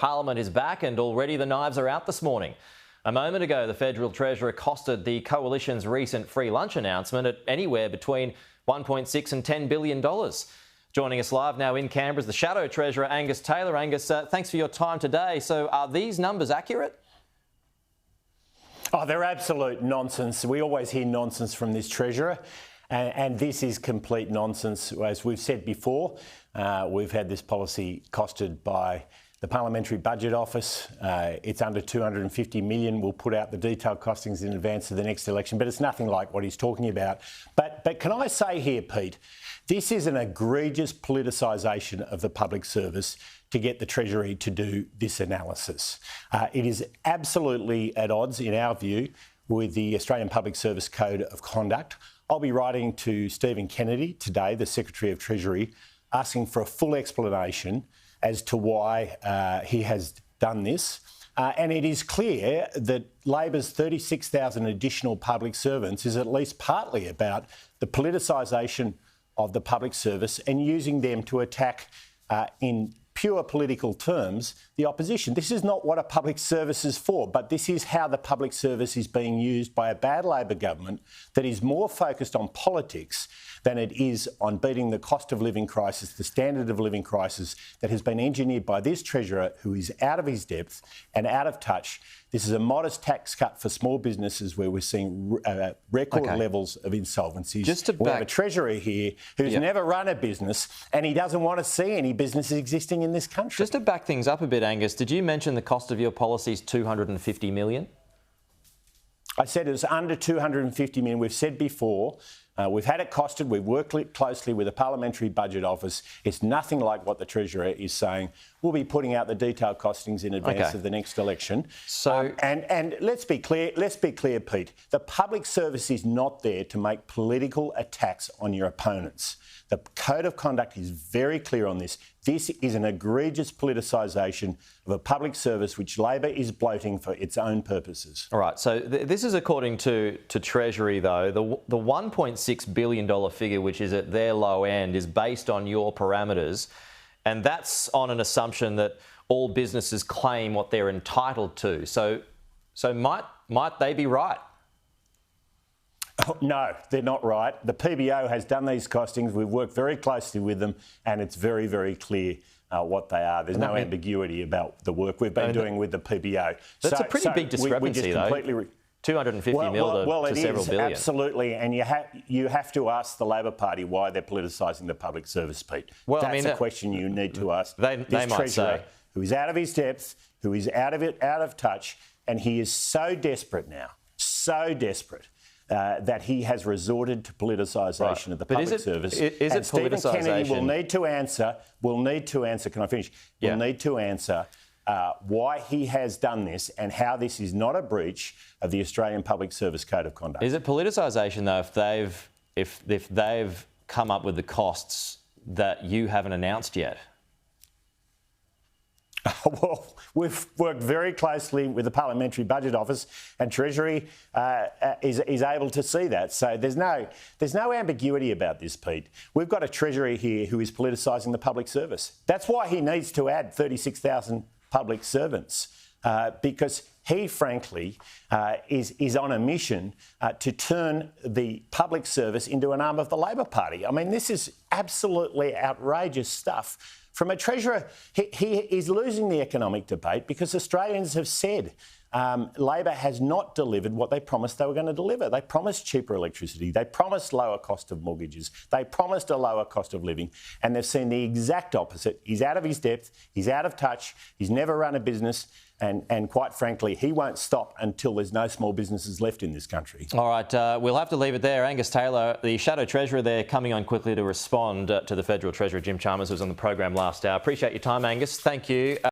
Parliament is back and already the knives are out this morning. A moment ago, the Federal Treasurer costed the Coalition's recent free lunch announcement at anywhere between $1.6 and $10 billion. Joining us live now in Canberra is the Shadow Treasurer Angus Taylor. Angus, thanks for your time today. So are these numbers accurate? Oh, they're absolute nonsense. We always hear nonsense from this Treasurer. And this is complete nonsense. As we've said before, we've had this policy costed by the Parliamentary Budget Office. It's under $250 million. We'll put out the detailed costings in advance of the next election, but it's nothing like what he's talking about. But can I say here, Pete, this is an egregious politicisation of the public service to get the Treasury to do this analysis. It is absolutely at odds, in our view, with the Australian Public Service Code of Conduct. I'll be writing to Stephen Kennedy today, the Secretary of Treasury, asking for a full explanation as to why he has done this. And it is clear that Labor's 36,000 additional public servants is at least partly about the politicisation of the public service and using them to attack in pure political terms the opposition. This is not what a public service is for, but this is how the public service is being used by a bad Labor government that is more focused on politics than it is on beating the cost of living crisis, the standard of living crisis that has been engineered by this Treasurer who is out of his depth and out of touch. This is a modest tax cut for small businesses where we're seeing record levels of insolvencies. We have a Treasurer here who's never run a business and he doesn't want to see any businesses existing in this country. Just to back things up a bit, Angus, did you mention the cost of your policy is $250 million? I said it was under $250 million. We've said before, we've had it costed. We've worked closely with the Parliamentary Budget Office. It's nothing like what the Treasurer is saying. We'll be putting out the detailed costings in advance of the next election. So, and let's be clear, Pete. The public service is not there to make political attacks on your opponents. The Code of Conduct is very clear on this. This is an egregious politicisation of a public service which Labor is bloating for its own purposes. All right, so this is according to Treasury, though. The $1.6 billion figure, which is at their low end, is based on your parameters, and that's on an assumption that all businesses claim what they're entitled to. So might they be right? Oh, no, they're not right. The PBO has done these costings. We've worked very closely with them, and it's very, very clear what they are. There's no ambiguity about the work we've been doing with the PBO. That's a pretty big discrepancy, though. $250 million to several billion. Absolutely, and you have to ask the Labor Party why they're politicising the public service, Pete. Well, that's a question you need to ask. They might say, who is out of his depth, who is out of touch, and he is so desperate now, that he has resorted to politicisation of the public service. Is Stephen Kennedy will need to answer. Can I finish? Will need to answer why he has done this and how this is not a breach of the Australian Public Service Code of Conduct. Is it politicisation though if they've come up with the costs that you haven't announced yet? Well, we've worked very closely with the Parliamentary Budget Office, and Treasury is able to see that. So there's no ambiguity about this, Pete. We've got a Treasury here who is politicising the public service. That's why he needs to add 36,000 public servants, because he, frankly, is on a mission to turn the public service into an arm of the Labor Party. I mean, this is absolutely outrageous stuff. From a Treasurer, he is losing the economic debate because Australians have said Labor has not delivered what they promised they were going to deliver. They promised cheaper electricity. They promised lower cost of mortgages. They promised a lower cost of living. And they've seen the exact opposite. He's out of his depth. He's out of touch. He's never run a business. And quite frankly, he won't stop until there's no small businesses left in this country. All right, we'll have to leave it there. Angus Taylor, the Shadow Treasurer there, coming on quickly to respond to the Federal Treasurer Jim Chalmers, who was on the program last hour. Appreciate your time, Angus. Thank you.